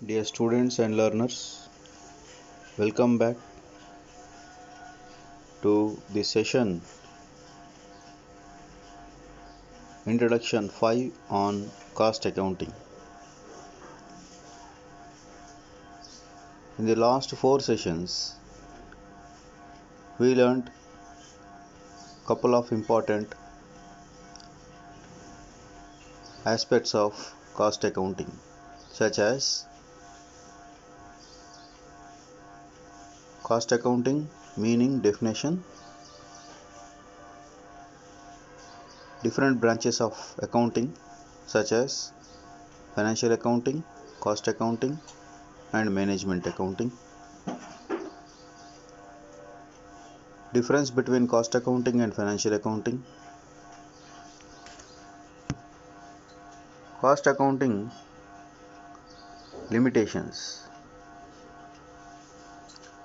Dear students and learners, welcome back to this session Introduction 5 on Cost Accounting. In the last 4 sessions, we learned a couple of important aspects of cost accounting, such as cost accounting meaning definition, different branches of accounting such as financial accounting, cost accounting, and management accounting. Difference between cost accounting and financial accounting. Cost accounting limitations.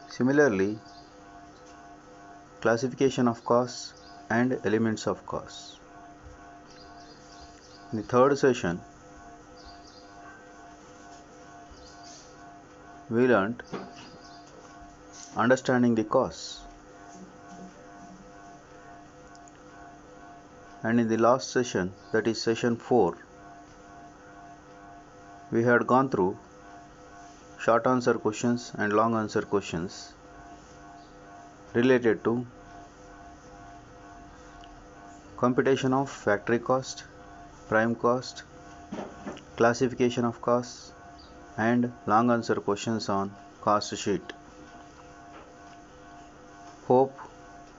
Similarly, classification of costs and elements of costs. In the third session, we learned understanding the costs. And in the last session, that is session 4, we had gone through short answer questions and long answer questions related to computation of factory cost, prime cost, classification of costs, and long answer questions on cost sheet. Hope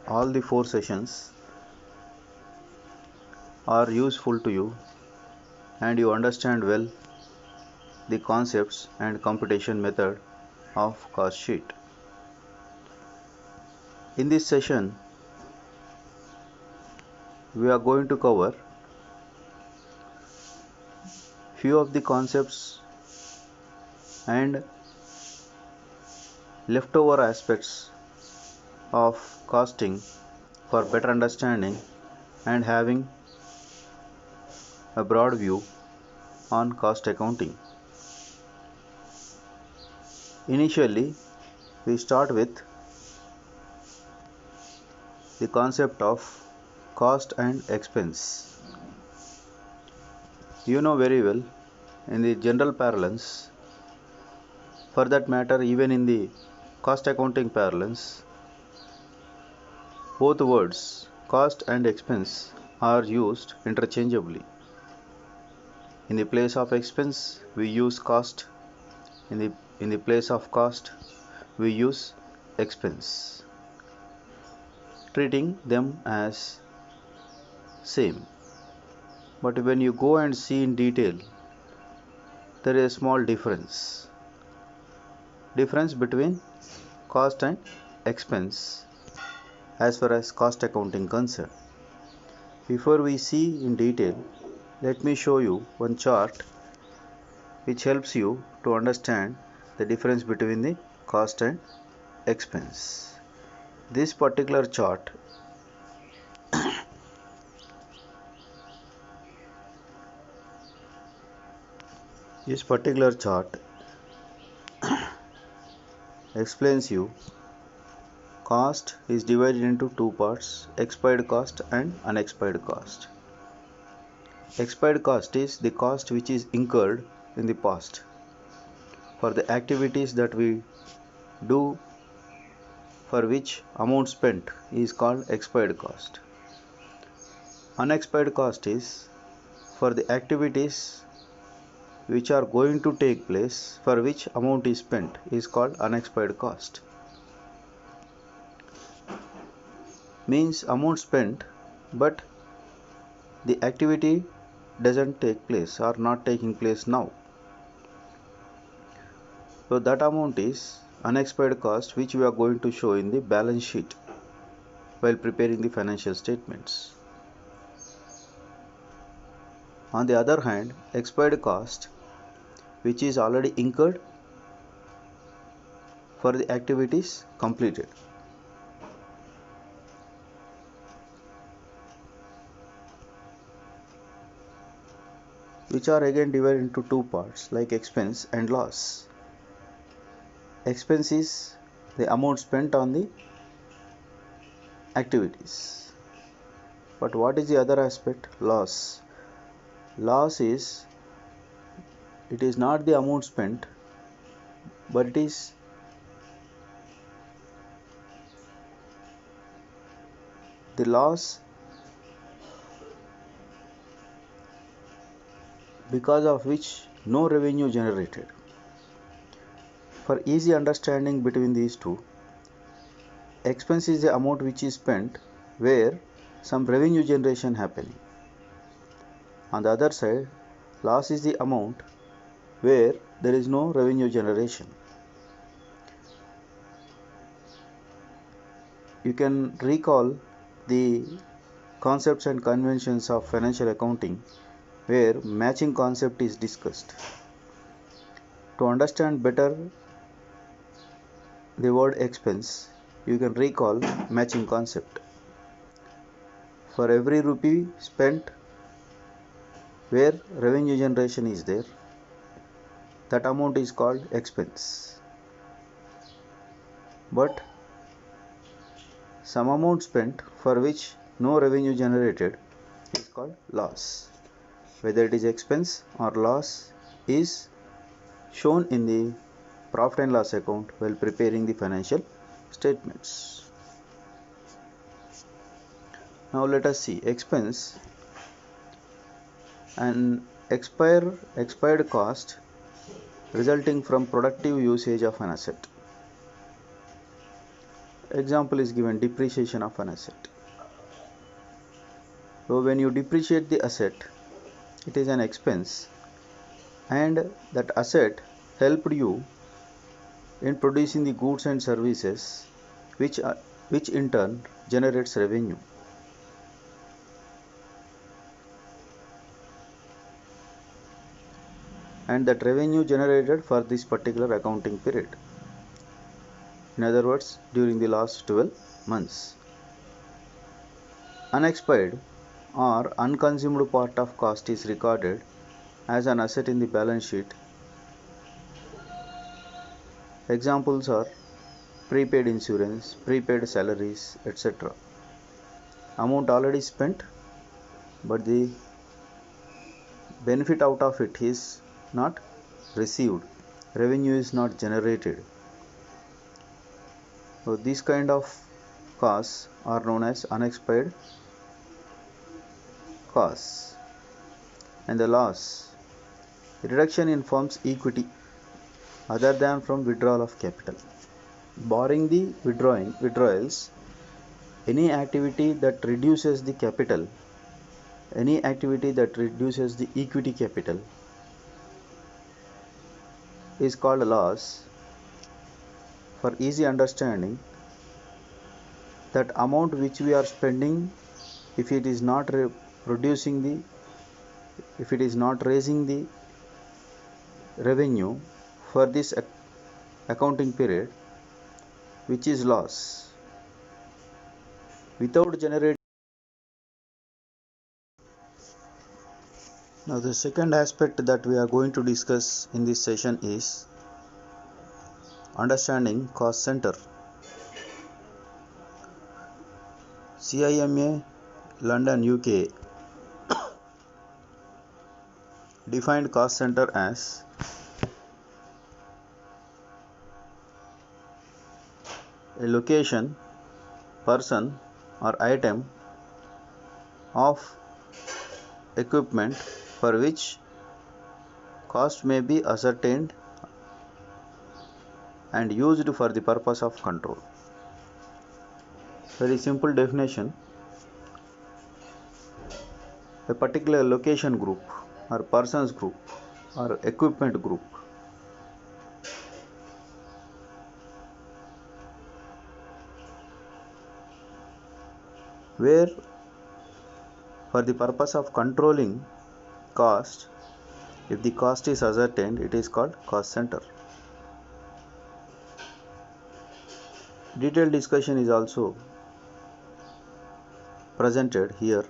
all the 4 sessions are useful to you and you understand well the concepts and computation method of cost sheet. In this session, we are going to cover few of the concepts and leftover aspects of costing for better understanding and having a broad view on cost accounting. Initially, we start with the concept of cost and expense. You know very well, in the general parlance, for that matter even in the cost accounting parlance, both words cost and expense are used interchangeably. In the place of expense, we use cost. In the place of cost, we use expense, treating them as same. But when you go and see in detail, there is a small difference between cost and expense as far as cost accounting concerned. Before we see in detail, let me show you one chart which helps you to understand the difference between the cost and expense. This particular chart explains you cost is divided into two parts, expired cost and unexpired cost. Expired cost is the cost which is incurred in the past for the activities that we do, for which amount spent is called expired cost. Unexpired cost is for the activities which are going to take place, for which amount is spent is called unexpired cost. Means amount spent but the activity doesn't take place or not taking place now. So that amount is unexpired cost, which we are going to show in the balance sheet while preparing the financial statements. On the other hand, expired cost, which is already incurred for the activities completed. which are again divided into two parts like expense and loss. Expense is the amount spent on the activities. But what is the other aspect? Loss. Loss is, it is not the amount spent, but it is the loss because of which no revenue generated. For easy understanding between these two, expense is the amount which is spent where some revenue generation happening. On the other side, loss is the amount where there is no revenue generation. You can recall the concepts and conventions of financial accounting where matching concept is discussed. To understand better the word expense, you can recall matching concept. For every rupee spent where revenue generation is there, that amount is called expense. But some amount spent for which no revenue generated is called loss. Whether it is expense or loss is shown in the profit and loss account while preparing the financial statements. Now let us see expense and expired cost resulting from productive usage of an asset. Example is given, depreciation of an asset. So when you depreciate the asset, it is an expense, and that asset helped you in producing the goods and services which in turn generates revenue. And that revenue generated for this particular accounting period. In other words, during the last 12 months. Unexpired or unconsumed part of cost is recorded as an asset in the balance sheet. Examples are prepaid insurance, prepaid salaries, etc. Amount already spent, but the benefit out of it is not received. Revenue is not generated. So these kind of costs are known as unexpired costs. And the loss, reduction in firm's equity other than from withdrawal of capital. Barring the withdrawals, any activity that reduces the capital, any activity that reduces the equity capital is called a loss. For easy understanding, that amount which we are spending, if it is not if it is not raising the revenue for this accounting period, which is loss. Without generating. Now the second aspect that we are going to discuss in this session is understanding cost center. CIMA London UK defined cost center as a location, person or item of equipment for which cost may be ascertained and used for the purpose of control. Very simple definition: a particular location group or persons group or equipment group where for the purpose of controlling cost, if the cost is ascertained, it is called cost center. Detailed discussion is also presented here.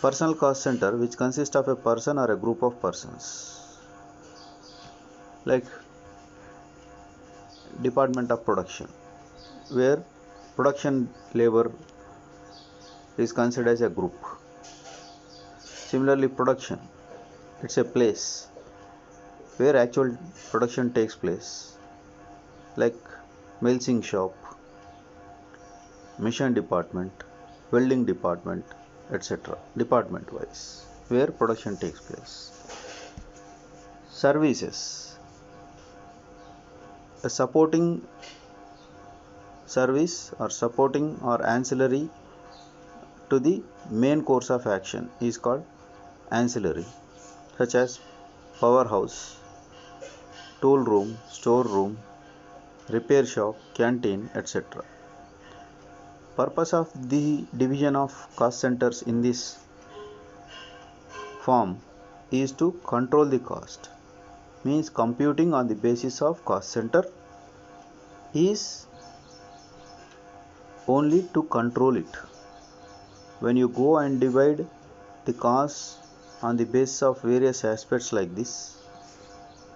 Personal cost center, which consists of a person or a group of persons, like department of production, where production labor is considered as a group. Similarly, production, it's a place where actual production takes place, like melting shop, mission department, welding department, etc. Department wise, where production takes place. Services, a supporting service or supporting or ancillary to the main course of action is called ancillary, such as powerhouse, tool room, store room, repair shop, canteen, etc. Purpose of the division of cost centers in this form is to control the cost. Means computing on the basis of cost center is only to control it. When you go and divide the cost on the basis of various aspects like this,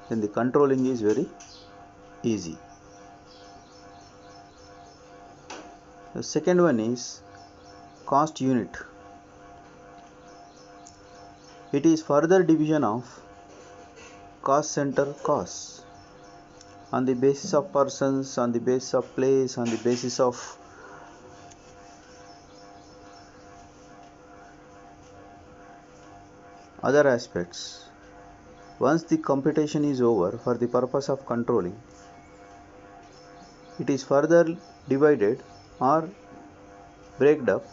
then the controlling is very easy. The second one is cost unit. It is further division of cost center costs on the basis of persons, on the basis of place, on the basis of other aspects. Once the computation is over for the purpose of controlling, it is further divided or breaked up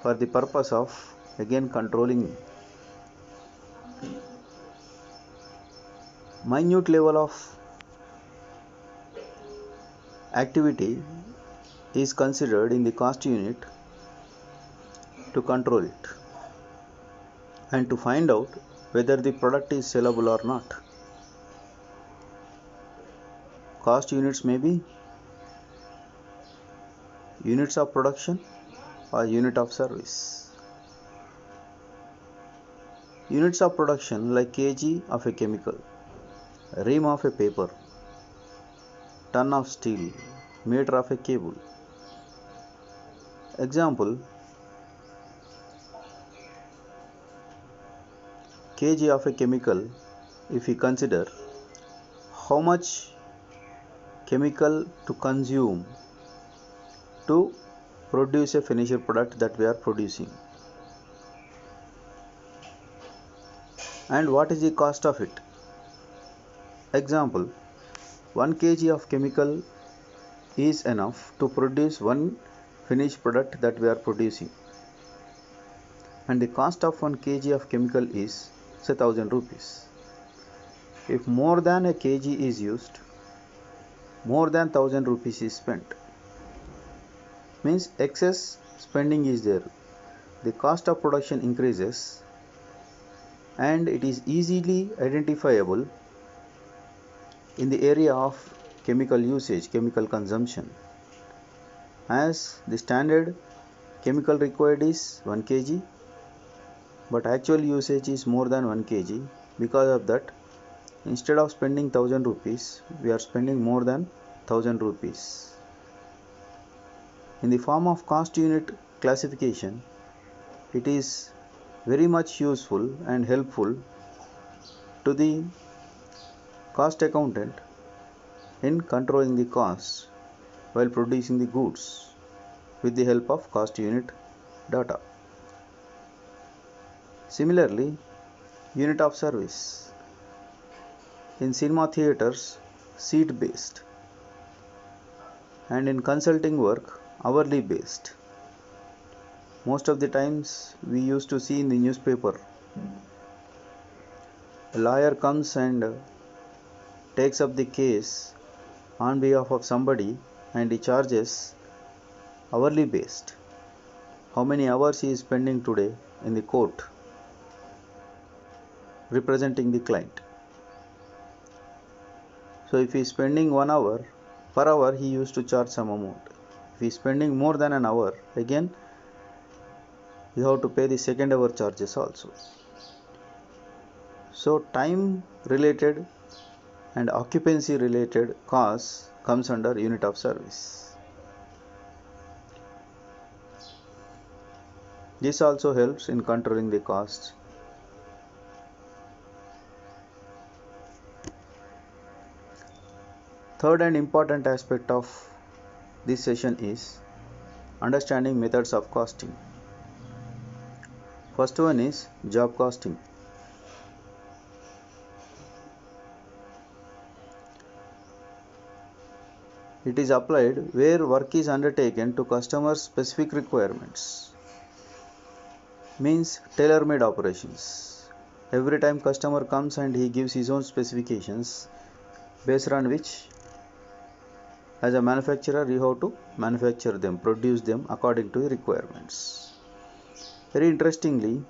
for the purpose of again controlling. Minute level of activity is considered in the cost unit to control it and to find out whether the product is sellable or not. Cost units may be units of production or unit of service. Units of production like kg of a chemical, ream of a paper, ton of steel, meter of a cable. Example, kg of a chemical, if we consider how much chemical to consume to produce a finished product that we are producing, and what is the cost of it. Example, 1 kg of chemical is enough to produce one finished product that we are producing, and the cost of 1 kg of chemical is say 1000 rupees. If more than a kg is used, more than 1000 rupees is spent. Means excess spending is there. The cost of production increases and it is easily identifiable in the area of chemical usage, chemical consumption, as the standard chemical required is 1 kg, but actual usage is more than 1 kg. Because of that, instead of spending 1000 rupees, we are spending more than 1000 rupees. In the form of cost unit classification, it is very much useful and helpful to the cost accountant in controlling the costs while producing the goods with the help of cost unit data. Similarly, unit of service. In cinema theaters, seat based, and in consulting work, hourly based. Most of the times we used to see in the newspaper, a lawyer comes and takes up the case on behalf of somebody and he charges hourly based. How many hours he is spending today in the court representing the client. So if he is spending 1 hour, per hour he used to charge some amount. If he is spending more than an hour, again you have to pay the second hour charges also. So time related and occupancy related costs comes under unit of service. This also helps in controlling the costs. Third and important aspect of this session is understanding methods of costing. First one is job costing. It is applied where work is undertaken to customers' specific requirements. Means tailor-made operations. Every time customer comes and he gives his own specifications, based on which as a manufacturer you have to manufacture them, produce them according to the requirements. Very interestingly,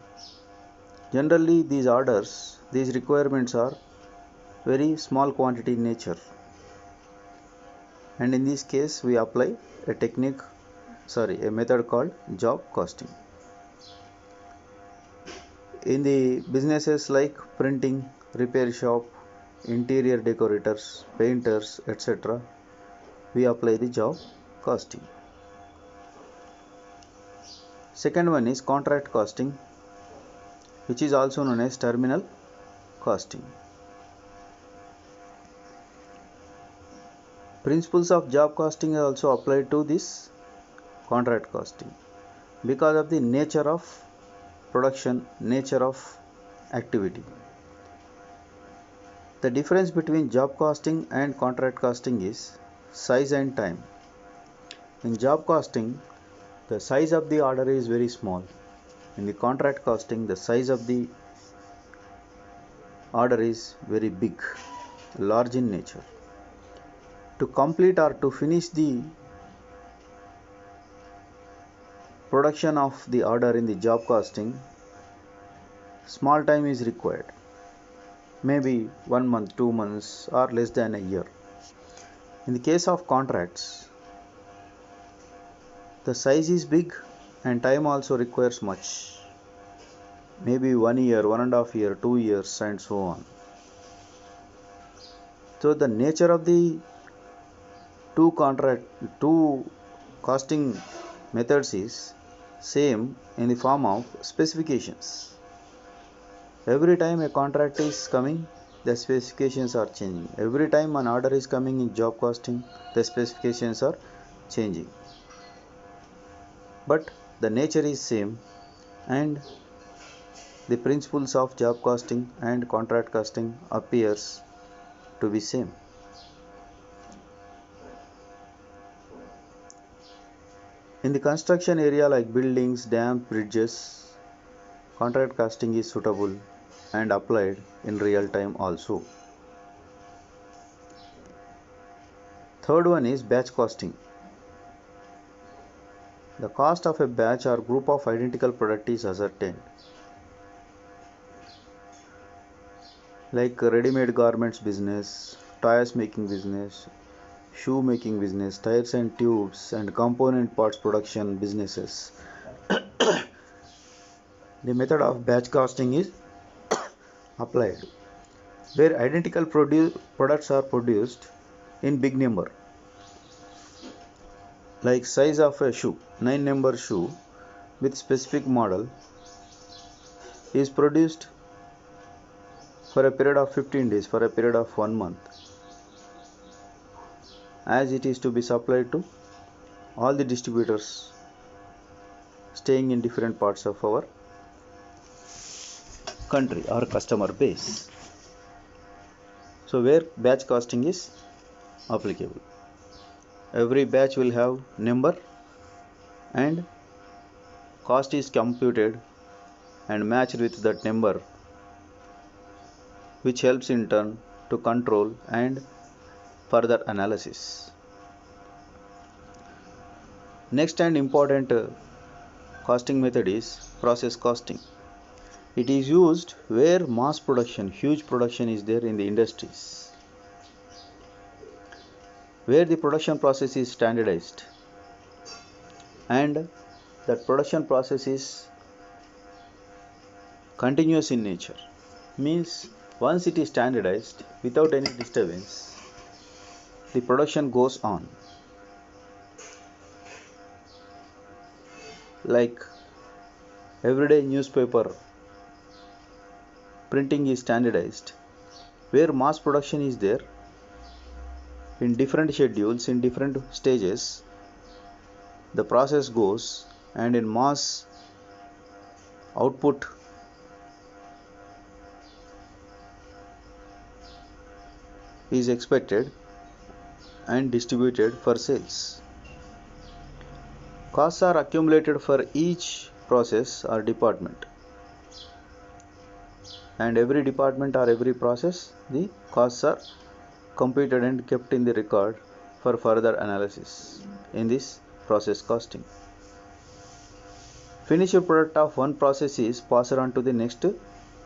generally these orders, these requirements are very small quantity in nature, and in this case we apply a method called job costing. In the businesses like printing, repair shop, interior decorators, painters, etc., we apply the job costing. Second one is contract costing, which is also known as terminal costing. Principles of job costing are also applied to this contract costing because of the nature of production, nature of activity. The difference between job costing and contract costing is size and time. In job costing, the size of the order is very small. In the contract costing, the size of the order is very big, large in nature. To complete or to finish the production of the order in the job costing, small time is required. Maybe 1 month, 2 months, or less than a year. In the case of contracts, the size is big and time also requires much. Maybe 1 year, 1.5 years, 2 years, and so on. So the nature of the two costing methods is same in the form of specifications. Every time a contract is coming, the specifications are changing. Every time an order is coming in job costing, the specifications are changing. But the nature is same, and the principles of job costing and contract costing appears to be same. In the construction area like buildings, dams, bridges, contract costing is suitable and applied in real time also. Third one is batch costing. The cost of a batch or group of identical product is ascertained. Like ready-made garments business, tires making business, shoe making business, tires and tubes and component parts production businesses. The method of batch costing is applied where identical products are produced in big number. Like size of a shoe, 9-number shoe with specific model is produced for a period of 15 days, for a period of 1 month, as it is to be supplied to all the distributors staying in different parts of our country or customer base. So where batch costing is applicable, every batch will have number and cost is computed and matched with that number, which helps in turn to control and further analysis. Next and important costing method is process costing. It is used where mass production, huge production is there in the industries, where the production process is standardized and that production process is continuous in nature. Means once it is standardized without any disturbance, the production goes on. Like everyday newspaper printing is standardized, where mass production is there in different schedules, in different stages. The process goes, and in mass output is expected and distributed for sales. Costs are accumulated for each process or department, and every department or every process, the costs are computed and kept in the record for further analysis in this process costing. Finished product of one process is passed on to the next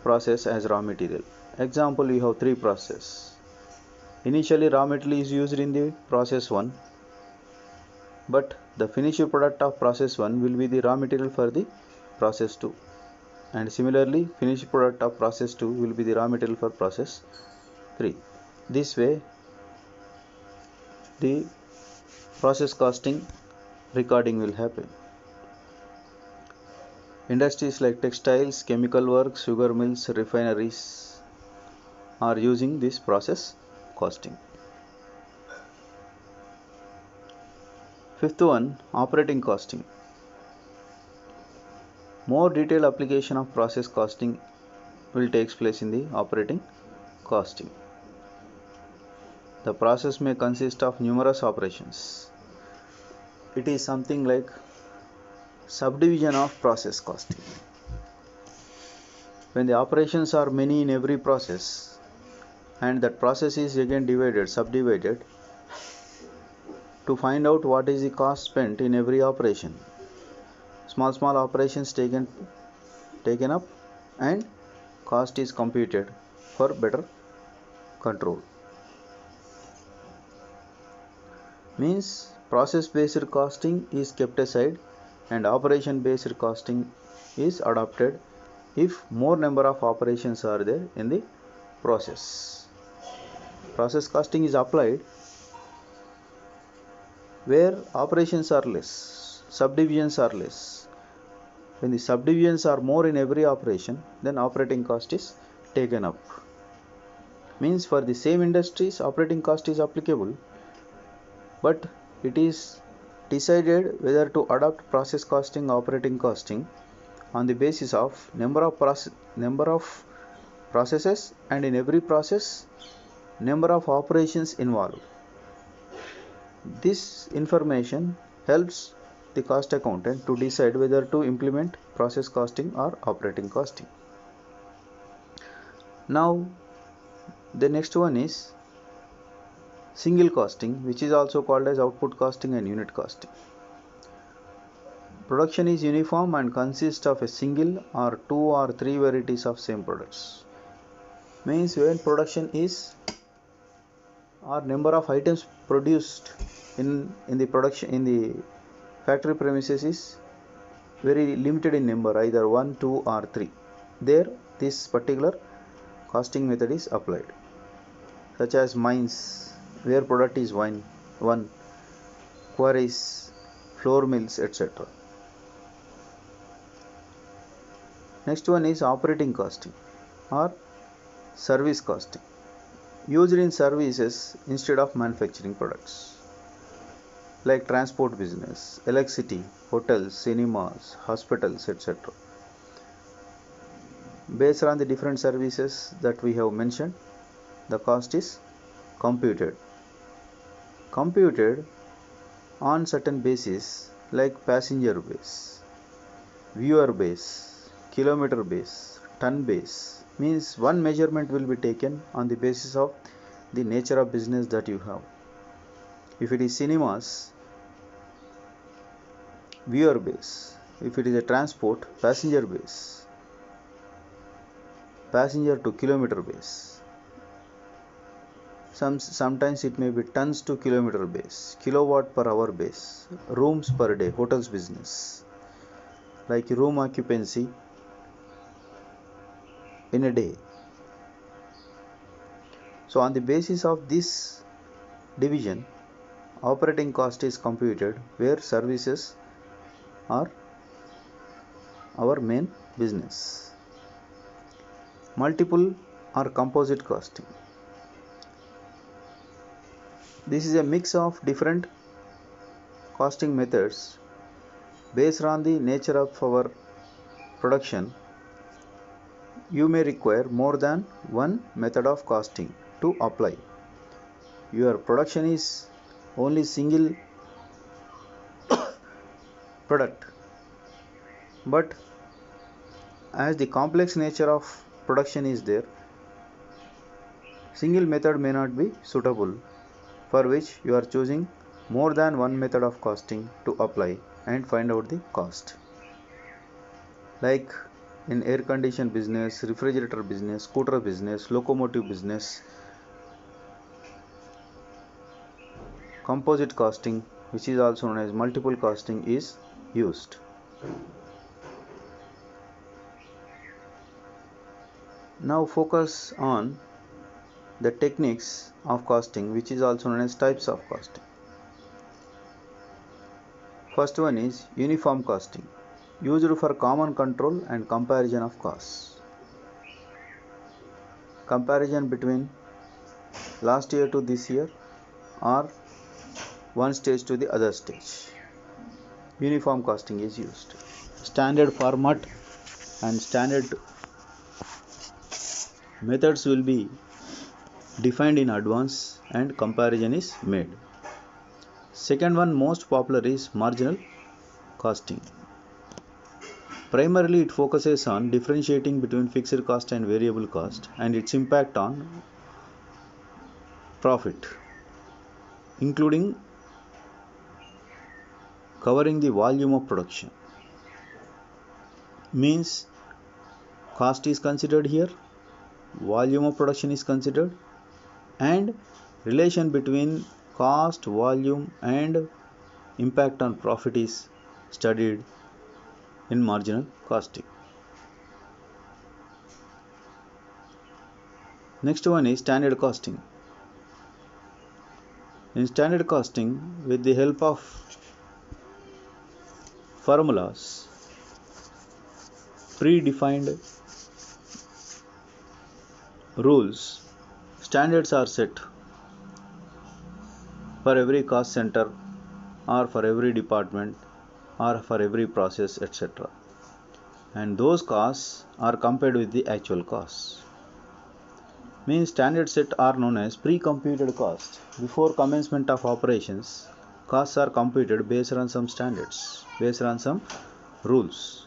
process as raw material. Example, we have three processes. Initially raw material is used in the process 1, but the finished product of process 1 will be the raw material for the process 2, and similarly finished product of process 2 will be the raw material for process 3. This way the process costing recording will happen. Industries like textiles, chemical works, sugar mills, refineries are using this process costing. Fifth one, operating costing. More detailed application of process costing will take place in the operating costing. The process may consist of numerous operations. It is something like subdivision of process costing. When the operations are many in every process, and that process is again subdivided to find out what is the cost spent in every operation. Small operations taken up, and cost is computed for better control. Means process based costing is kept aside and operation based costing is adopted if more number of operations are there in the process. Process costing is applied where operations are less, subdivisions are less. When the subdivisions are more in every operation, then operating cost is taken up. Means for the same industries, operating cost is applicable, but it is decided whether to adopt process costing, operating costing on the basis of number of processes, and in every process number of operations involved. This information helps the cost accountant to decide whether to implement process costing or operating costing. Now the next one is single costing, which is also called as output costing and unit costing. Production is uniform and consists of a single or two or three varieties of same products. Means when production is or number of items produced in the factory premises is very limited in number, either 1, 2 or 3. There this particular costing method is applied, such as mines where product is one, quarries, flour mills, etc. Next one is operating costing or service costing, used in services instead of manufacturing products, like transport business, electricity, hotels, cinemas, hospitals, etc. Based on the different services that we have mentioned, the cost is computed on certain basis, like passenger base, viewer base, kilometer base, ton base. Means one measurement will be taken on the basis of the nature of business that you have. If it is cinemas, viewer base. If it is a transport, passenger base, passenger to kilometer base. Sometimes it may be tons to kilometer base, kilowatt per hour base, rooms per day, hotels business, like room occupancy, in a day. So on the basis of this division, operating cost is computed, where services are our main business. Multiple or composite costing. This is a mix of different costing methods based on the nature of our production. You may require more than one method of costing to apply. Your production is only single product, but as the complex nature of production is there, single method may not be suitable, for which you are choosing more than one method of costing to apply and find out the cost. Like in air condition business, refrigerator business, scooter business, locomotive business, composite costing, which is also known as multiple costing, is used. Now focus on the techniques of costing, which is also known as types of costing. First one is uniform costing, used for common control and comparison of costs. Comparison between last year to this year, or one stage to the other stage. Uniform costing is used. Standard format and standard methods will be defined in advance and comparison is made. Second one, most popular, is marginal costing. Primarily it focuses on differentiating between fixed cost and variable cost and its impact on profit, including covering the volume of production. Means cost is considered here, volume of production is considered, and relation between cost, volume and impact on profit is studied in marginal costing. Next one is standard costing. In standard costing, with the help of formulas, predefined rules, standards are set for every cost center or for every department or for every process, etc. And those costs are compared with the actual costs. Means standard set are known as pre-computed costs. Before commencement of operations, costs are computed based on some standards, based on some rules.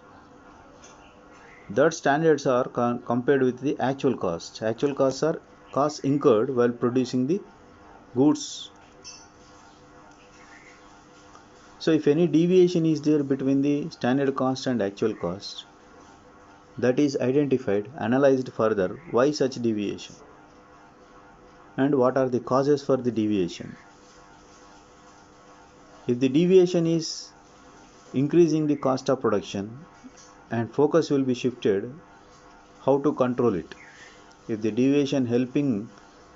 That standards are compared with the actual costs. Actual costs are costs incurred while producing the goods. So if any deviation is there between the standard cost and actual cost, that is identified, analyzed further, why such deviation and what are the causes for the deviation. If the deviation is increasing the cost of production, and focus will be shifted how to control it. If the deviation helping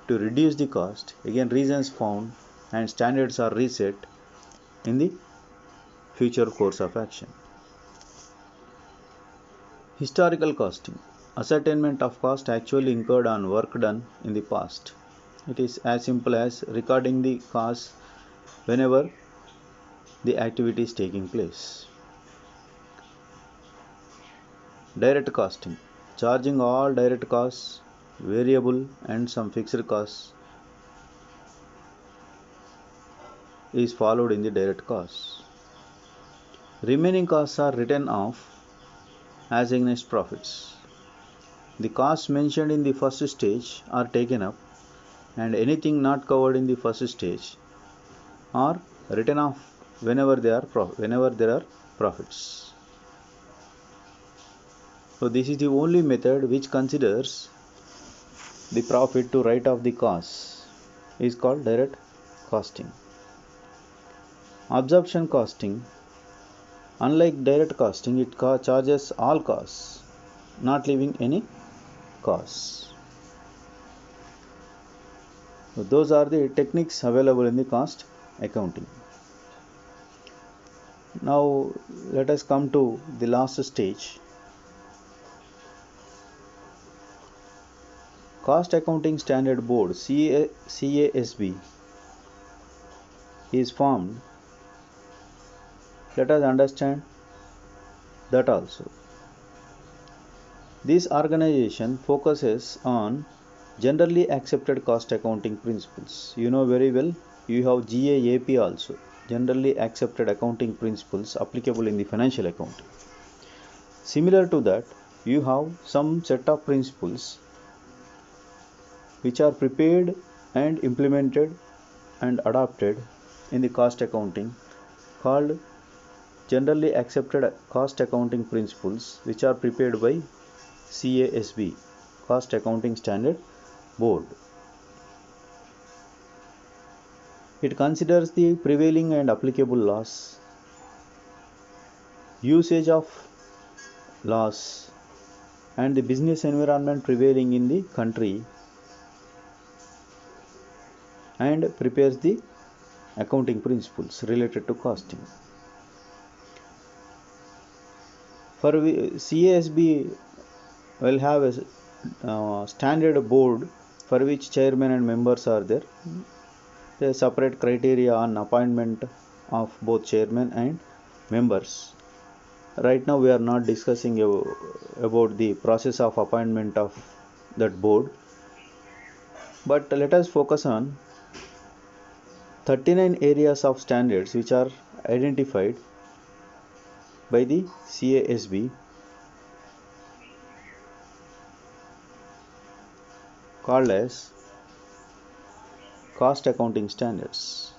to reduce the cost, again reasons found and standards are reset in the future course of action. Historical costing, ascertainment of cost actually incurred on work done in the past. It is as simple as recording the cost whenever the activity is taking place. Direct costing, charging all direct costs, variable and some fixed costs is followed in the direct costs. Remaining costs are written off as against profits. The costs mentioned in the first stage are taken up, and anything not covered in the first stage are written off whenever there are profits. So this is the only method which considers the profit to write off the costs, is called direct costing. Absorption costing, unlike direct costing, it charges all costs, not leaving any costs. So those are the techniques available in the cost accounting. Now let us come to the last stage. Cost Accounting Standard Board CASB is formed. Let us understand that also. This organization focuses on generally accepted cost accounting principles. You know very well, you have GAAP also, generally accepted accounting principles applicable in the financial accounting. Similar to that, you have some set of principles which are prepared and implemented and adopted in the cost accounting, called generally accepted cost accounting principles, which are prepared by CASB, Cost Accounting Standard Board. It considers the prevailing and applicable laws, usage of laws, and the business environment prevailing in the country, and prepares the accounting principles related to costing. For CASB will have a standard board for which chairman and members are there. There is separate criteria on appointment of both chairman and members. Right now we are not discussing about the process of appointment of that board, but let us focus on 39 areas of standards which are identified by the CASB, called as cost accounting standards.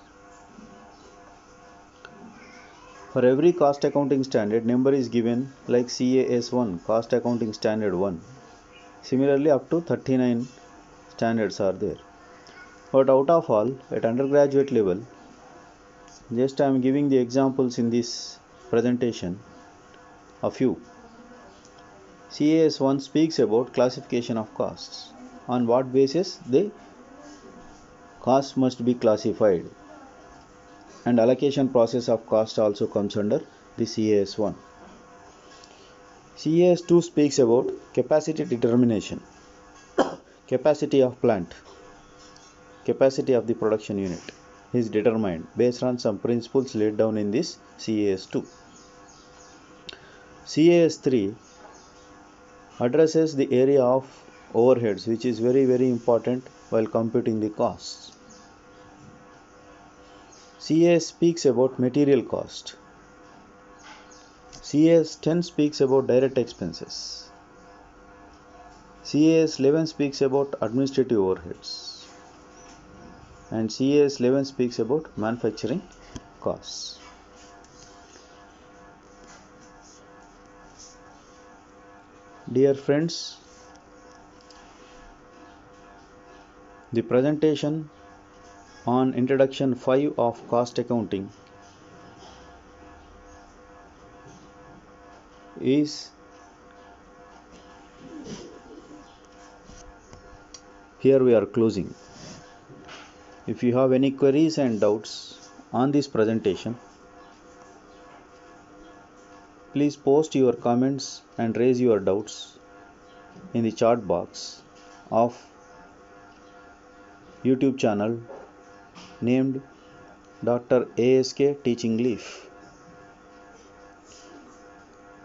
For every cost accounting standard, number is given like CAS1, cost accounting standard 1. Similarly, up to 39 standards are there. But out of all, at undergraduate level, just I am giving the examples in this presentation, a few. CAS1 speaks about classification of costs. On what basis the costs must be classified, and allocation process of cost also comes under the CAS1. CAS2 speaks about capacity determination, capacity of plant, capacity of the production unit is determined based on some principles laid down in this CAS2. CAS3 addresses the area of overheads, which is very important while computing the costs. CAS speaks about material cost. CAS 10 speaks about direct expenses. CAS 11 speaks about administrative overheads. And CAS 11 speaks about manufacturing costs. Dear friends, the presentation on Introduction 5 of Cost Accounting is here we are closing. If you have any queries and doubts on this presentation, please post your comments and raise your doubts in the chat box of YouTube channel named Dr. ASK Teaching Leaf.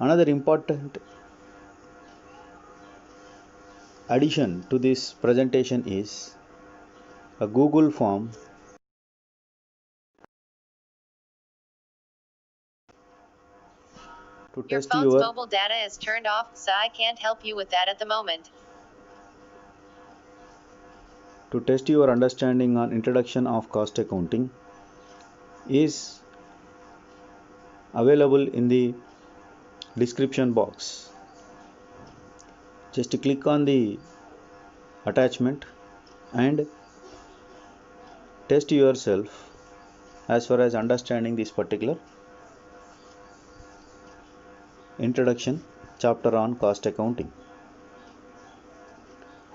Another important addition to this presentation is a Google form to Your test phone's your mobile data is turned off, so I can't help you with that at the moment. understanding on introduction of cost accounting is available in the description box. Just click on the attachment and test yourself as far as understanding this particular introduction chapter on cost accounting.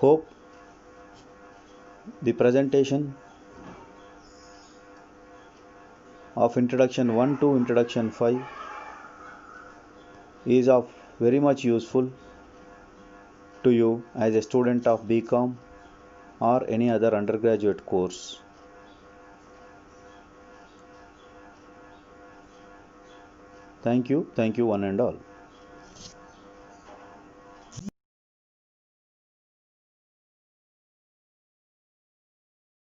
Hope the presentation of introduction 1 to introduction 5 is of very much useful to you as a student of BCom or any other undergraduate course. Thank you one and all.